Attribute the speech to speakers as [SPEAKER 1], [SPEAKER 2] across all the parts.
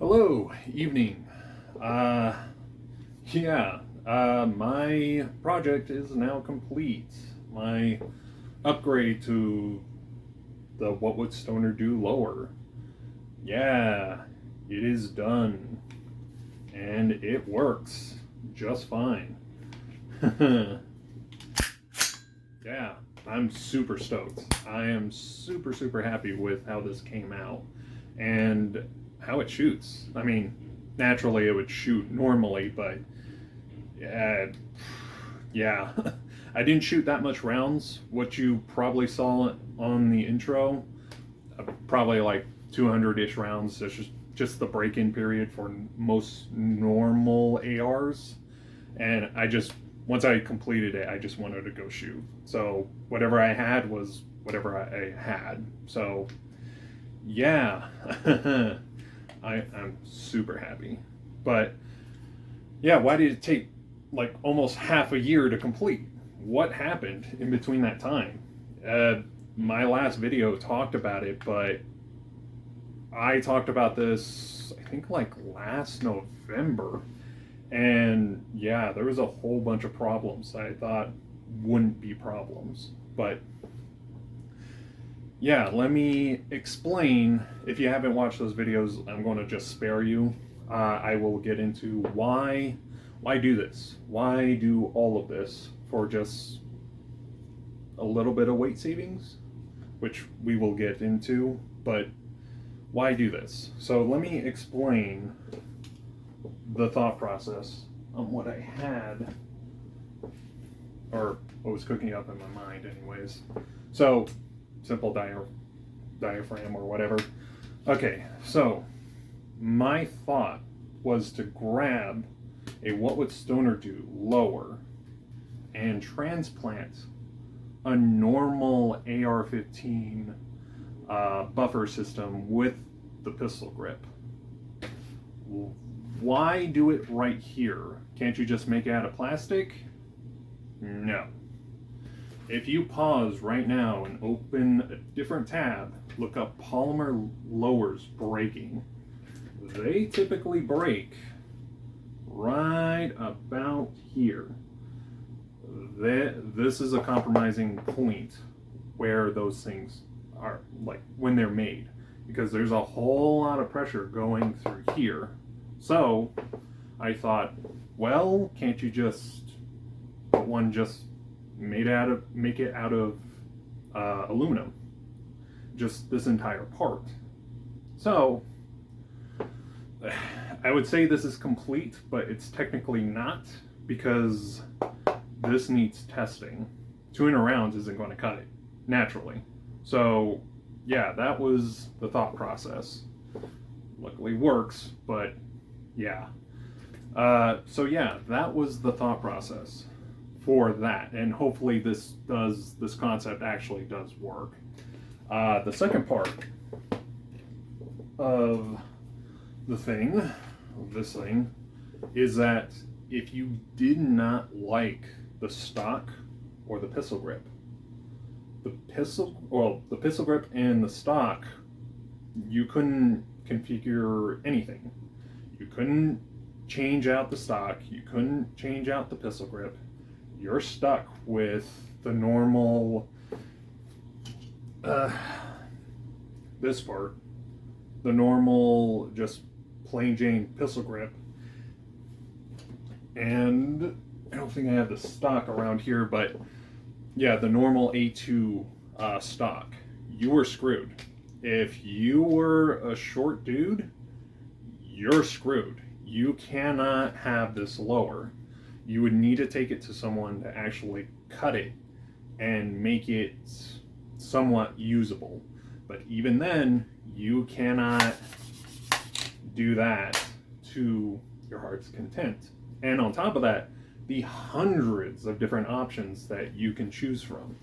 [SPEAKER 1] Hello, evening. My project is now complete. My upgrade to the What Would Stoner Do lower. Yeah, it is done. And it works just fine. Yeah, I'm super stoked. I am super happy with how this came out and how it shoots. I mean, naturally it would shoot normally, but yeah, I didn't shoot that much rounds. What you probably saw on the intro, probably like 200-ish rounds. That's just the break-in period for most normal ARs. And once I completed it, I just wanted to go shoot. So whatever I had was whatever I had. So yeah, I'm super happy. But yeah, why did it take like almost half a year to complete? What happened in between that time? My last video talked about it, but I talked about this, I think, like last November. And yeah, there was a whole bunch of problems I thought wouldn't be problems. But yeah, let me explain. If you haven't watched those videos, I'm going to just spare you. I will get into why do this? Why do all of this for just a little bit of weight savings, which we will get into, but why do this? So let me explain the thought process on what I had, or what was cooking up in my mind anyways. So, simple diaphragm or whatever. Okay, so my thought was to grab a What Would Stoner Do lower and transplant a normal AR-15 buffer system with the pistol grip. Why do it right here? Can't you just make it out of plastic? No. If you pause right now and open a different tab, look up polymer lowers breaking. They typically break right about here. This is a compromising point where those things are, like when they're made, because there's a whole lot of pressure going through here. So I thought, well, can't you just put one make it out of aluminum, just this entire part? So I would say this is complete, but it's technically not, because this needs testing. 200 rounds isn't going to cut it naturally. So yeah, that was the thought process. Luckily works, but yeah. So yeah, that was the thought process for that, and hopefully this concept actually does work. The second part of this thing, is that if you did not like the stock or the pistol grip, the pistol grip and the stock, you couldn't configure anything. You couldn't change out the stock, you couldn't change out the pistol grip. You're stuck with the normal this part, the normal just plain Jane pistol grip. And I don't think I have the stock around here, but yeah, the normal A2 stock. You were screwed. If you were a short dude, you're screwed. You cannot have this lower. You would need to take it to someone to actually cut it and make it somewhat usable. But even then, you cannot do that to your heart's content. And on top of that, the hundreds of different options that you can choose from.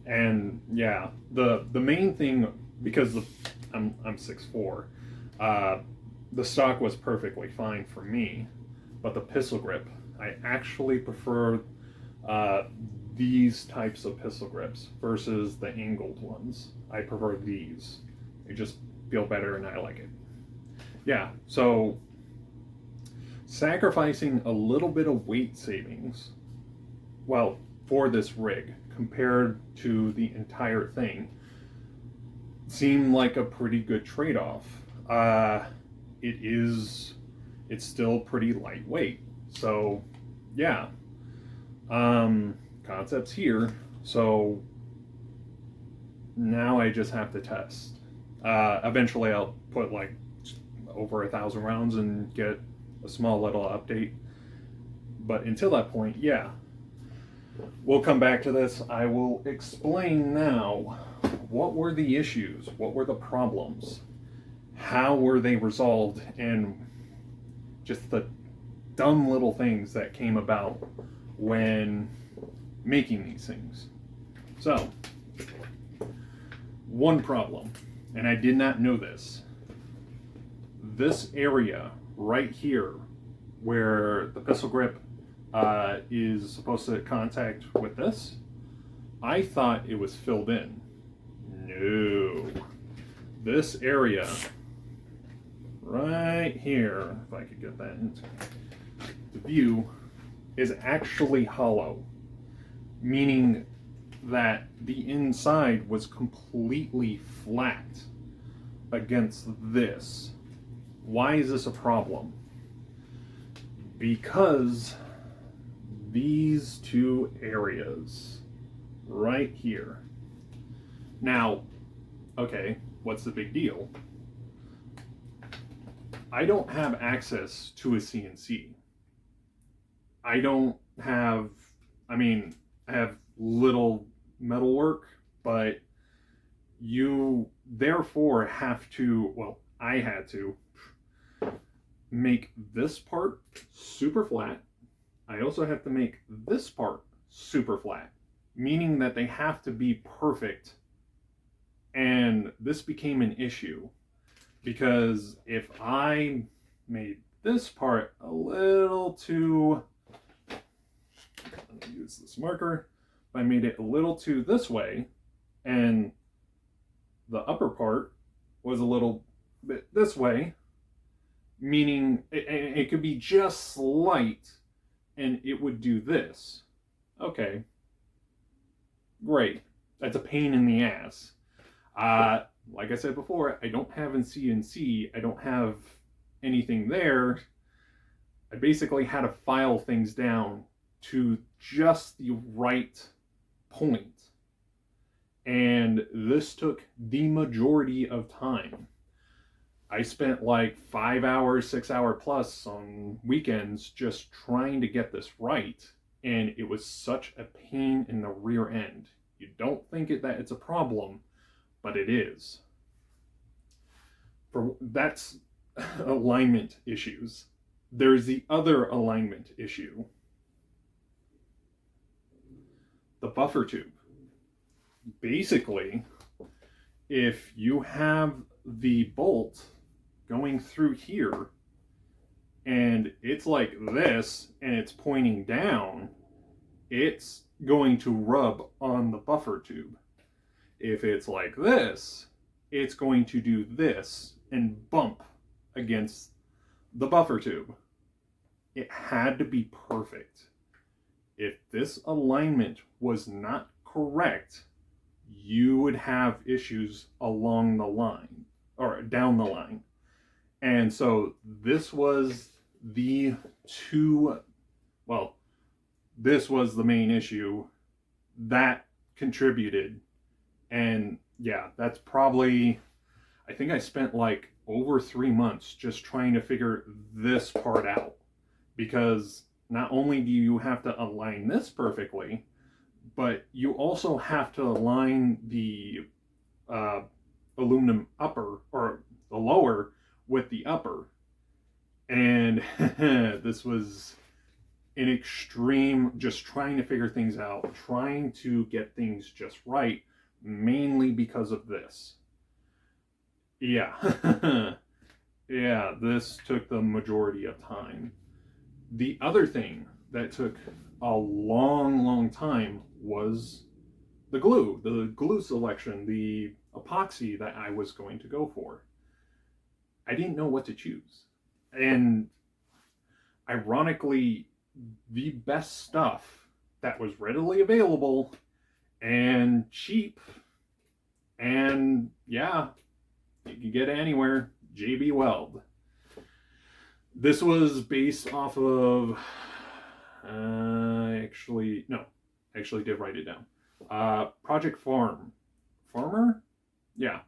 [SPEAKER 1] And yeah, the main thing, because I'm 6'4", the stock was perfectly fine for me, but the pistol grip, I actually prefer these types of pistol grips versus the angled ones. I prefer these. They just feel better and I like it. Yeah, so sacrificing a little bit of weight savings, well, for this rig compared to the entire thing, seemed like a pretty good trade-off. It is, it's still pretty lightweight. So, yeah, concepts here. So now I just have to test. Eventually, I'll put like over 1,000 rounds and get a small little update. But until that point, yeah, we'll come back to this. I will explain now what were the issues, what were the problems, how were they resolved, and just the dumb little things that came about when making these things. So, one problem, and I did not know this. This area right here, where the pistol grip is supposed to contact with this, I thought it was filled in. No. This area right here, if I could get that into the view, is actually hollow, meaning that the inside was completely flat against this. Why is this a problem? Because these two areas right here. Now, okay, what's the big deal? I don't have access to a CNC. I don't have, I mean, I have little metalwork, but you therefore have to, well, I had to make this part super flat. I also have to make this part super flat, meaning that they have to be perfect. And this became an issue because if I made this part a little too, let me use this marker, if I made it a little too this way and the upper part was a little bit this way, meaning it could be just slight and it would do this. Okay, great. That's a pain in the ass. Like I said before, I don't have a CNC. I don't have anything there. I basically had to file things down to just the right point. And this took the majority of time. I spent like 5 hours, 6 hour plus on weekends just trying to get this right. And it was such a pain in the rear end. You don't think that it's a problem, but it is. That's alignment issues. There's the other alignment issue. The buffer tube. Basically, if you have the bolt going through here and it's like this and it's pointing down, it's going to rub on the buffer tube. If it's like this, it's going to do this and bump against the buffer tube. It had to be perfect. If this alignment was not correct, you would have issues along the line or down the line. And so this was the this was the main issue that contributed. And yeah, that's probably, I think I spent like over 3 months just trying to figure this part out, because not only do you have to align this perfectly, but you also have to align the aluminum upper or the lower with the upper. And this was an extreme, just trying to figure things out, trying to get things just right, mainly because of this. Yeah. Yeah, this took the majority of time. The other thing that took a long time was the glue selection, the epoxy that I was going to go for. I didn't know what to choose. And ironically, the best stuff that was readily available and cheap, and yeah, you can get it anywhere, JB Weld. This was based off of, actually did write it down. Project Farmer? Yeah.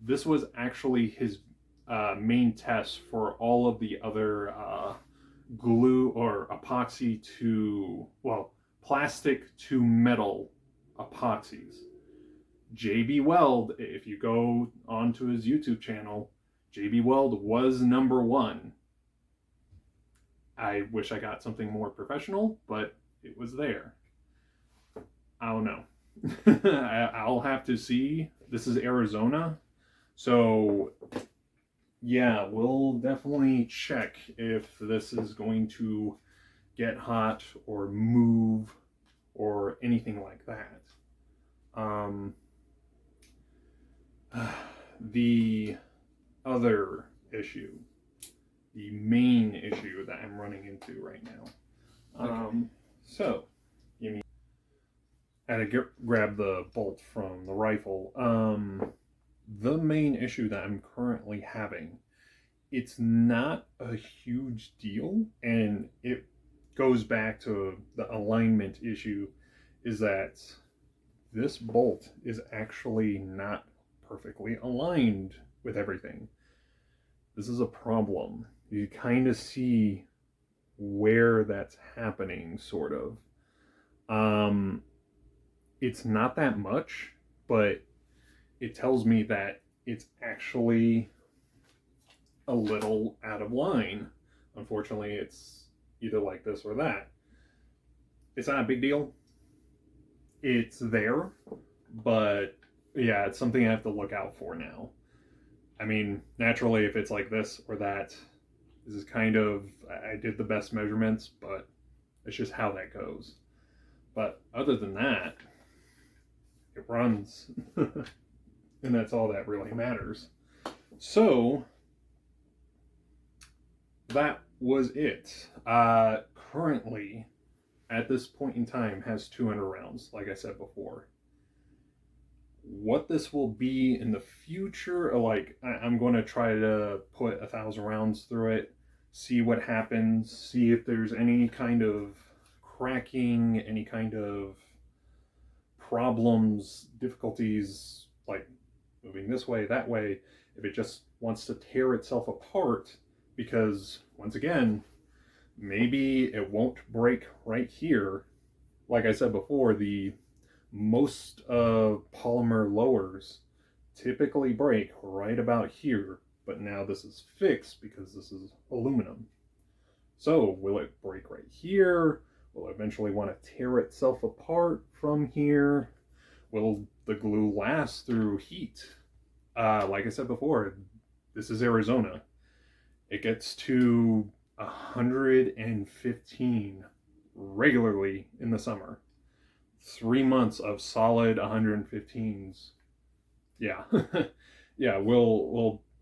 [SPEAKER 1] This was actually his main test for all of the other glue or epoxy to, well, plastic to metal epoxies. JB Weld, if you go onto his YouTube channel, JB Weld was number one. I wish I got something more professional, but it was there. I don't know. I'll have to see. This is Arizona. So, yeah, we'll definitely check if this is going to get hot or move or anything like that. The other issue, the main issue that I'm running into right now. So, you mean I had to grab the bolt from the rifle. The main issue that I'm currently having, it's not a huge deal, and it goes back to the alignment issue, is that this bolt is actually not perfectly aligned with everything. This is a problem. You kind of see where that's happening, sort of. It's not that much, but it tells me that it's actually a little out of line. Unfortunately, it's either like this or that. It's not a big deal. It's there, but yeah, it's something I have to look out for now. I mean, naturally, if it's like this or that, this is kind of, I did the best measurements, but it's just how that goes. But other than that, it runs. And that's all that really matters. So, that was it. Currently, at this point in time, has 200 rounds, like I said before. What this will be in the future, like, I'm going to try to put 1,000 rounds through it, see what happens, see if there's any kind of cracking, any kind of problems, difficulties, like moving this way, that way, if it just wants to tear itself apart, because once again, maybe it won't break right here. Like I said before, the most polymer lowers typically break right about here, but now this is fixed because this is aluminum. So will it break right here? Will it eventually want to tear itself apart from here? Will the glue last through heat? Like I said before, this is Arizona. It gets to 115 regularly in the summer. 3 months of solid 115s. Yeah. Yeah,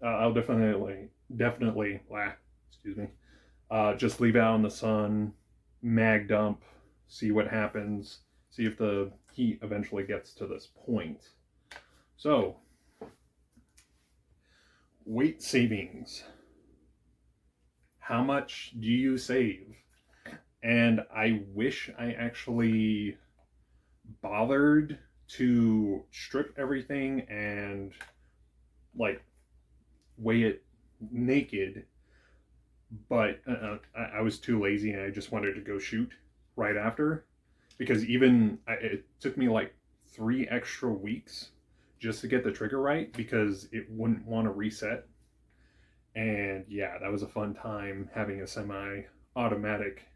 [SPEAKER 1] I'll definitely, excuse me, just leave it out in the sun, mag dump, see what happens, see if the heat eventually gets to this point. So, weight savings. How much do you save? And I wish I actually bothered to strip everything and like weigh it naked, but I was too lazy and I just wanted to go shoot right after, because it took me like 3 extra weeks just to get the trigger right because it wouldn't want to reset. And yeah, that was a fun time having a semi-automatic.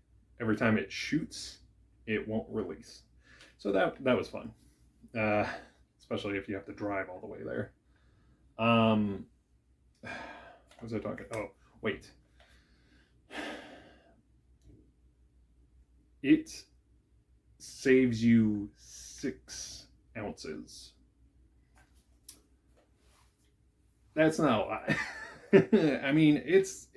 [SPEAKER 1] Every time it shoots, it won't release. So that was fun, especially if you have to drive all the way there. What was I talking? Oh, wait. It saves you 6 ounces. That's not a lot. I mean, it's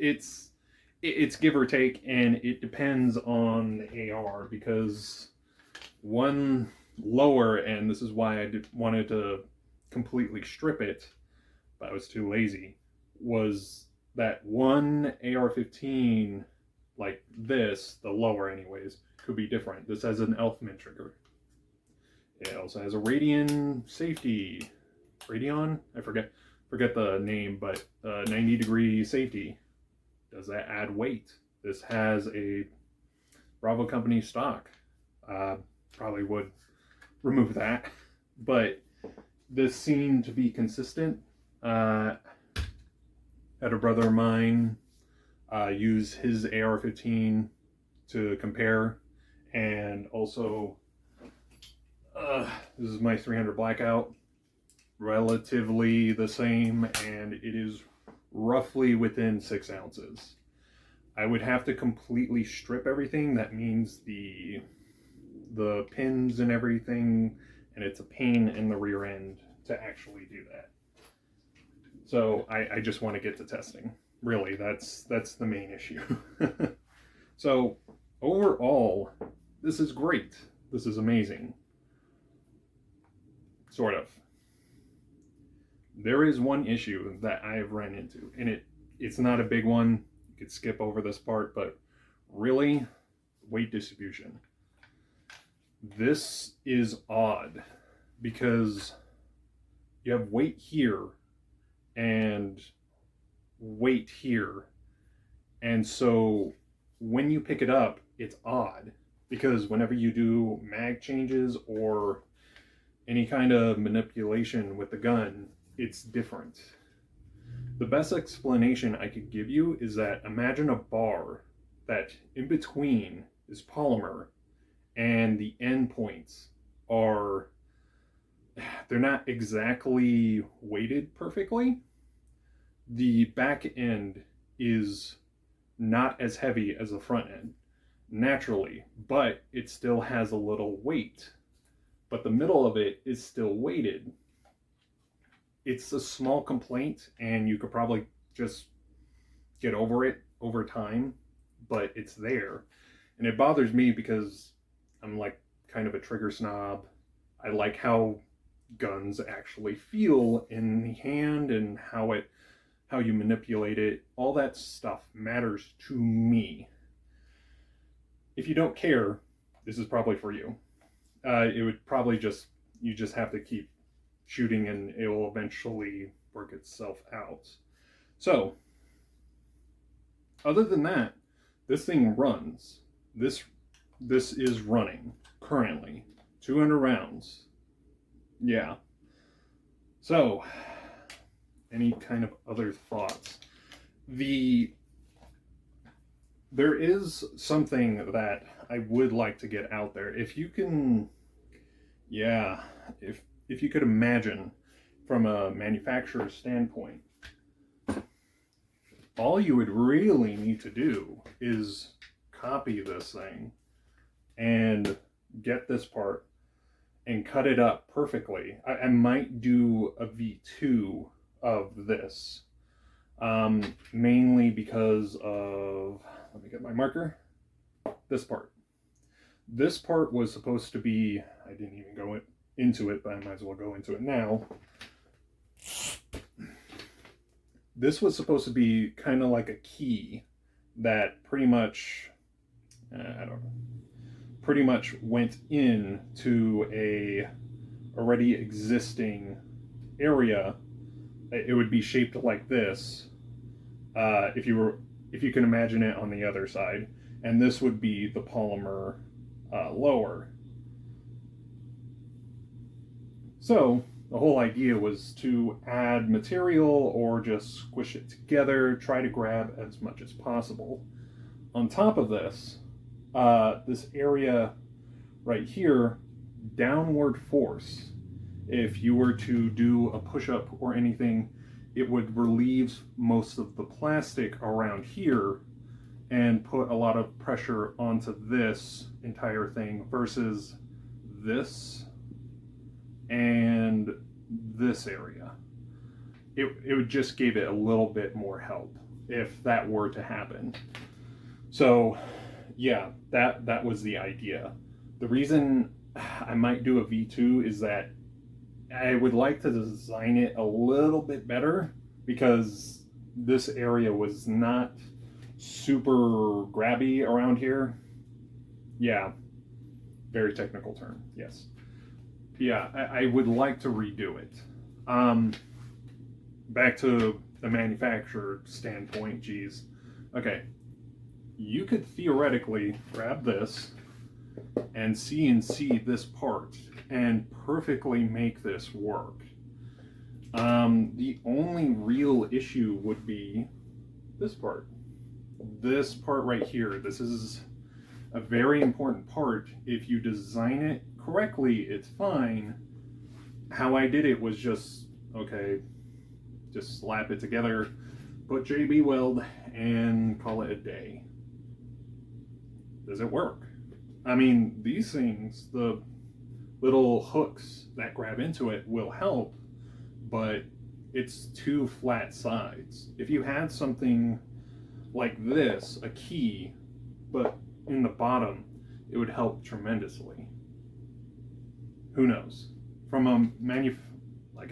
[SPEAKER 1] give or take, and it depends on the AR because one lower, and this is why wanted to completely strip it, but I was too lazy, was that one AR-15 like this, the lower anyways, could be different. This has an Elfman trigger. It also has a Radian safety. Radion? I forget the name, but 90-degree safety. Does that add weight? This has a Bravo Company stock. Probably would remove that, but this seemed to be consistent. Had a brother of mine use his AR-15 to compare, and also this is my 300 Blackout, relatively the same, and it is roughly within 6 ounces. I would have to completely strip everything. That means the pins and everything, and it's a pain in the rear end to actually do that. So I just want to get to testing. Really, that's the main issue. So overall, this is great. This is amazing. Sort of. There is one issue that I've run into, and it's not a big one. You could skip over this part, but really, weight distribution. This is odd because you have weight here and weight here, and so when you pick it up, it's odd because whenever you do mag changes or any kind of manipulation with the gun, it's different. The best explanation I could give you is that imagine a bar that in between is polymer and the end points are, they're not exactly weighted perfectly. The back end is not as heavy as the front end naturally, but it still has a little weight. But the middle of it is still weighted. It's a small complaint, and you could probably just get over it over time, but it's there. And it bothers me because I'm like kind of a trigger snob. I like how guns actually feel in the hand and how you manipulate it. All that stuff matters to me. If you don't care, this is probably for you. It would probably you just have to keep shooting and it will eventually work itself out. So, other than that, this thing runs. This is running currently. 200 rounds. Yeah. So, any kind of other thoughts? There is something that I would like to get out there. If you can, yeah, if you could imagine from a manufacturer's standpoint, all you would really need to do is copy this thing and get this part and cut it up perfectly. I might do a V2 of this, mainly because of, let me get my marker, this part. This part was supposed to be, I didn't even go into it, but I might as well go into it now. This was supposed to be kind of like a key that pretty much, I don't know, pretty much went into a already existing area. It would be shaped like this, if you can imagine it on the other side, and this would be the polymer lower. So the whole idea was to add material or just squish it together, try to grab as much as possible. On top of this, this area right here, downward force, if you were to do a push-up or anything, it would relieve most of the plastic around here and put a lot of pressure onto this entire thing versus this and this area. it would just give it a little bit more help if that were to happen. So yeah, that was the idea. The reason I might do a V2 is that I would like to design it a little bit better, because this area was not super grabby around here. Yeah, very technical term, yes. Yeah, I would like to redo it. Back to the manufacturer standpoint, geez. Okay, you could theoretically grab this and CNC this part and perfectly make this work. The only real issue would be this part. This part right here. This is a very important part. If you design it correctly, it's fine. How I did it was just, okay, just slap it together, put JB Weld, and call it a day. Does it work? I mean, these things, the little hooks that grab into it will help, but it's two flat sides. If you had something like this, a key, but in the bottom, it would help tremendously. Who knows? From a I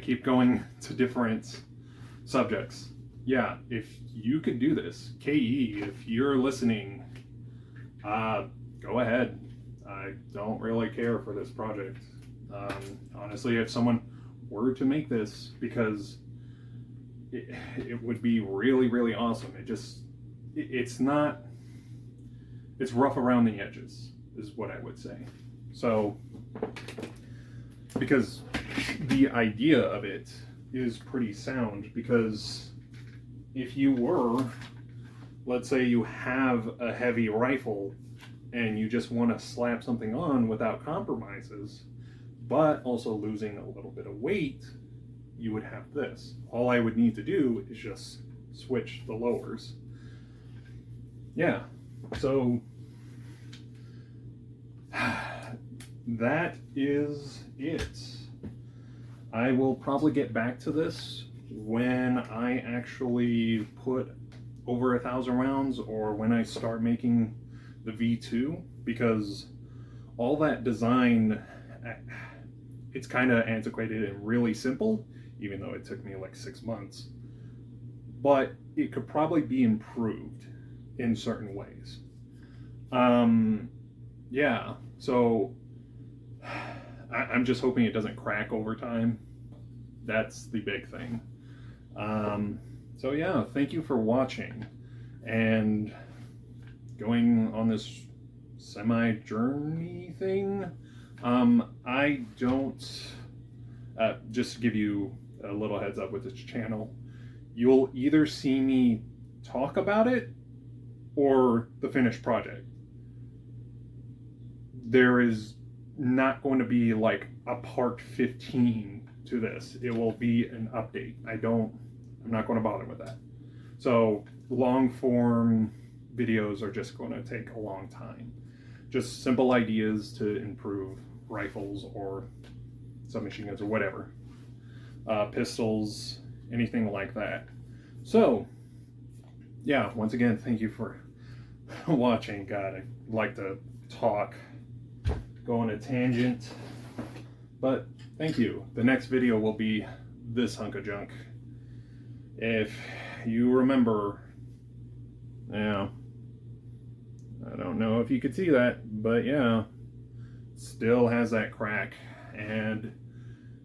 [SPEAKER 1] keep going to different subjects. Yeah, if you could do this, KE, if you're listening, go ahead. I don't really care for this project. Honestly, if someone were to make this, because it would be really, really awesome. It's rough around the edges, is what I would say. So, because the idea of it is pretty sound, because if you were, let's say you have a heavy rifle and you just want to slap something on without compromises, but also losing a little bit of weight, you would have this. All I would need to do is just switch the lowers. Yeah, so that is it. I will probably get back to this when I actually put over 1,000 rounds, or when I start making the V2, because all that design, it's kind of antiquated and really simple, even though it took me like 6 months, but it could probably be improved in certain ways. Yeah, so I'm just hoping it doesn't crack over time. That's the big thing. So yeah, thank you for watching and going on this semi-journey thing. I don't, just to give you a little heads up with this channel, you'll either see me talk about it or the finished project. There is not going to be like a part 15 to this. It will be an update. I'm not going to bother with that. So long form videos are just going to take a long time. Just simple ideas to improve rifles or submachine guns or whatever. Pistols, anything like that. So yeah, once again, thank you for watching. God, I like to talk, go on a tangent, but thank you. The next video will be this hunk of junk. If you remember, yeah, I don't know if you could see that, but yeah, still has that crack. And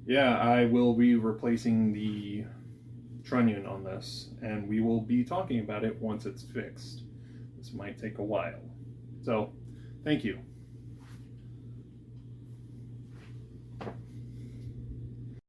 [SPEAKER 1] yeah, I will be replacing the trunnion on this, and we will be talking about it once it's fixed. This might take a while. So, thank you.